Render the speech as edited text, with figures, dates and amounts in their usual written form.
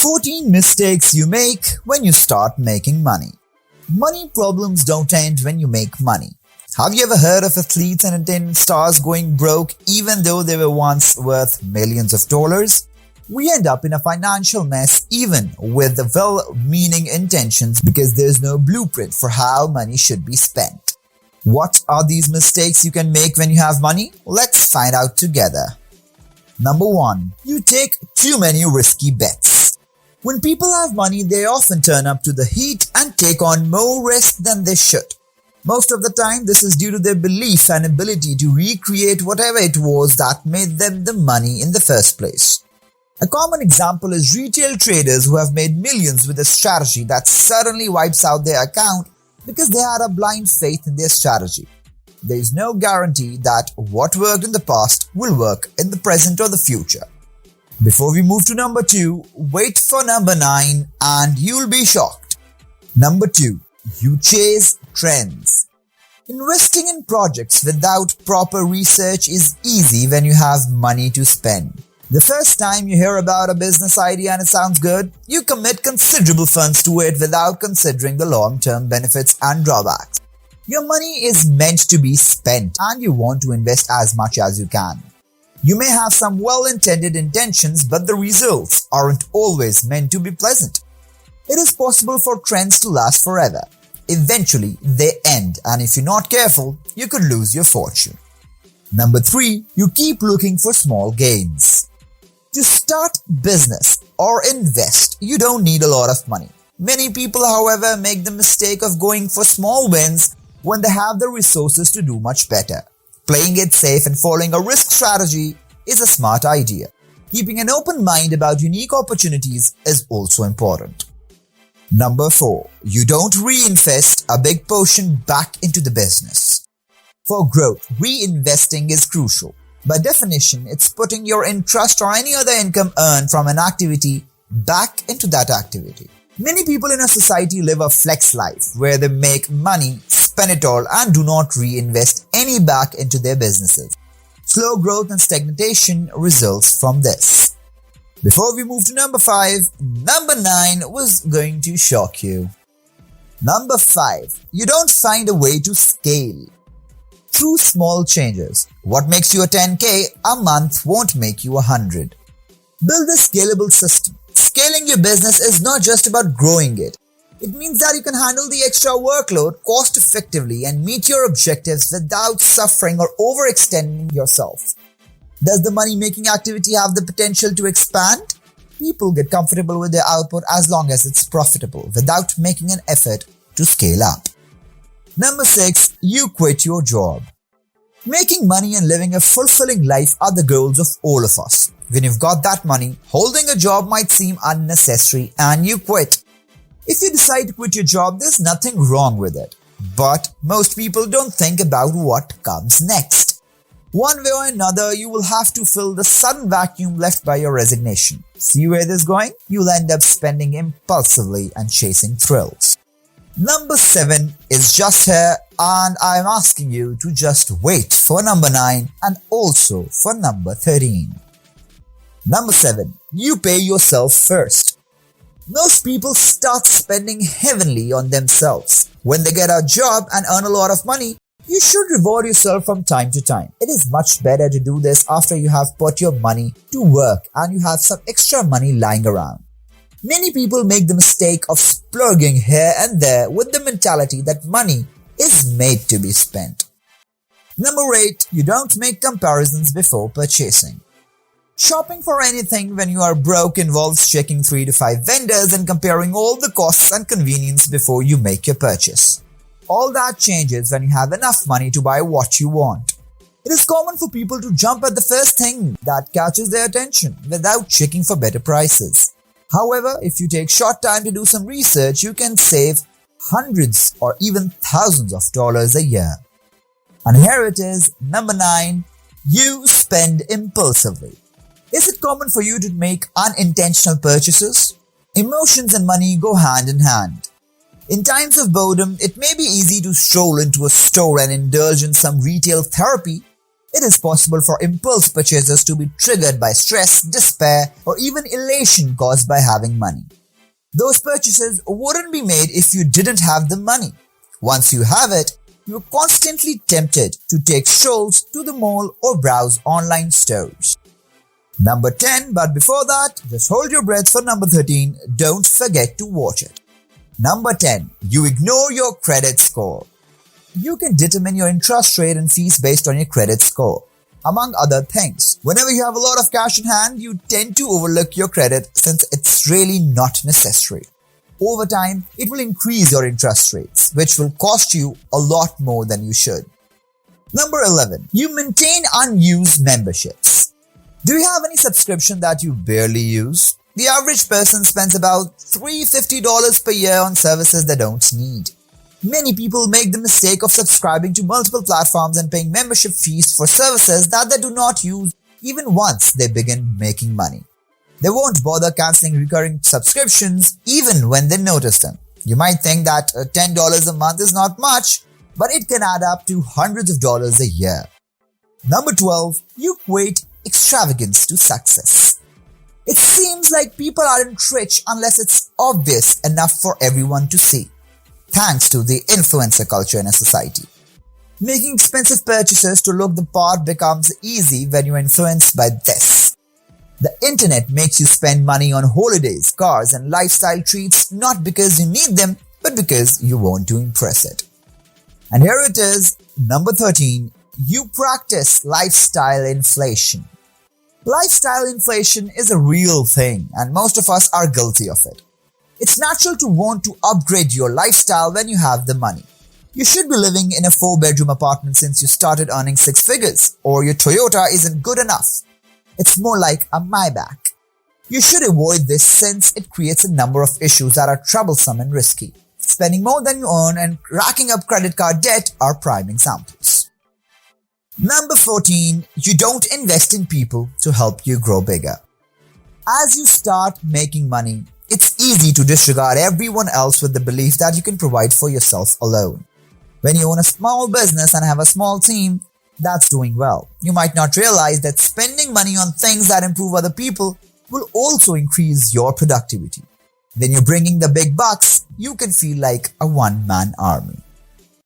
14 mistakes you make when you start making money. Money problems don't end when you make money. Have you ever heard of athletes and entertainment stars going broke even though they were once worth millions of dollars? We end up in a financial mess even with the well-meaning intentions because there's no blueprint for how money should be spent. What are these mistakes you can make when you have money? Let's find out together. Number 1. You take too many risky bets. When people have money, they often turn up to the heat and take on more risk than they should. Most of the time, this is due to their belief and ability to recreate whatever it was that made them the money in the first place. A common example is retail traders who have made millions with a strategy that suddenly wipes out their account because they had a blind faith in their strategy. There is no guarantee that what worked in the past will work in the present or the future. Before we move to number 2, wait for number 9 and you'll be shocked. Number 2. You chase trends. Investing in projects without proper research is easy when you have money to spend. The first time you hear about a business idea and it sounds good, you commit considerable funds to it without considering the long-term benefits and drawbacks. Your money is meant to be spent and you want to invest as much as you can. You may have some well-intended intentions, but the results aren't always meant to be pleasant. It is possible for trends to last forever. Eventually, they end, and if you're not careful, you could lose your fortune. Number 3. You keep looking for small gains. To start business or invest, you don't need a lot of money. Many people, however, make the mistake of going for small wins when they have the resources to do much better. Playing it safe and following a risk strategy is a smart idea. Keeping an open mind about unique opportunities is also important. Number 4. You don't reinvest a big portion back into the business. For growth, reinvesting is crucial. By definition, it's putting your interest or any other income earned from an activity back into that activity. Many people in a society live a flex life where they make money, spend it all and do not reinvest any back into their businesses. Slow growth and stagnation results from this. Before we move to number 5, number 9 was going to shock you. Number 5. You don't find a way to scale. Through small changes, what makes you a 10K a month won't make you 100. Build a scalable system. Scaling your business is not just about growing it. It means that you can handle the extra workload cost effectively and meet your objectives without suffering or overextending yourself. Does the money-making activity have the potential to expand? People get comfortable with their output as long as it's profitable without making an effort to scale up. Number 6. You quit your job. Making money and living a fulfilling life are the goals of all of us. When you've got that money, holding a job might seem unnecessary and you quit. If you decide to quit your job, there's nothing wrong with it. But most people don't think about what comes next. One way or another, you will have to fill the sudden vacuum left by your resignation. See where this is going? You'll end up spending impulsively and chasing thrills. Number 7 is just here and I'm asking you to just wait for number 9 and also for number 13. Number 7. You pay yourself first. Most people start spending heavily on themselves. When they get a job and earn a lot of money, you should reward yourself from time to time. It is much better to do this after you have put your money to work and you have some extra money lying around. Many people make the mistake of splurging here and there with the mentality that money is made to be spent. Number 8. You don't make comparisons before purchasing. Shopping for anything when you are broke involves checking 3 to 5 vendors and comparing all the costs and convenience before you make your purchase. All that changes when you have enough money to buy what you want. It is common for people to jump at the first thing that catches their attention without checking for better prices. However, if you take short time to do some research, you can save hundreds or even thousands of dollars a year. And here it is, number 9. You spend impulsively. Is it common for you to make unintentional purchases? Emotions and money go hand in hand. In times of boredom, it may be easy to stroll into a store and indulge in some retail therapy, It is possible for impulse purchases to be triggered by stress, despair, or even elation caused by having money. Those purchases wouldn't be made if you didn't have the money. Once you have it, you are constantly tempted to take strolls to the mall or browse online stores. Number 10, but before that, just hold your breath for number 13. Don't forget to watch it. Number 10, you ignore your credit score. You can determine your interest rate and fees based on your credit score. Among other things, whenever you have a lot of cash in hand, you tend to overlook your credit since it's really not necessary. Over time, it will increase your interest rates, which will cost you a lot more than you should. Number 11, you maintain unused memberships. Do you have any subscription that you barely use? The average person spends about $350 per year on services they don't need. Many people make the mistake of subscribing to multiple platforms and paying membership fees for services that they do not use even once they begin making money. They won't bother cancelling recurring subscriptions even when they notice them. You might think that $10 a month is not much, but it can add up to hundreds of dollars a year. Number 12, you equate extravagance to success. It seems like people aren't rich unless it's obvious enough for everyone to see, thanks to the influencer culture in a society. Making expensive purchases to look the part becomes easy when you're influenced by this. The internet makes you spend money on holidays, cars, and lifestyle treats not because you need them, but because you want to impress it. And here it is, number 13, you practice lifestyle inflation. Lifestyle inflation is a real thing, and most of us are guilty of it. It's natural to want to upgrade your lifestyle when you have the money. You should be living in a 4-bedroom apartment since you started earning 6 figures, or your Toyota isn't good enough. It's more like a Maybach. You should avoid this since it creates a number of issues that are troublesome and risky. Spending more than you earn and racking up credit card debt are prime examples. Number 14, you don't invest in people to help you grow bigger. As you start making money, it's easy to disregard everyone else with the belief that you can provide for yourself alone. When you own a small business and have a small team, that's doing well. You might not realize that spending money on things that improve other people will also increase your productivity. When you're bringing the big bucks, you can feel like a one-man army.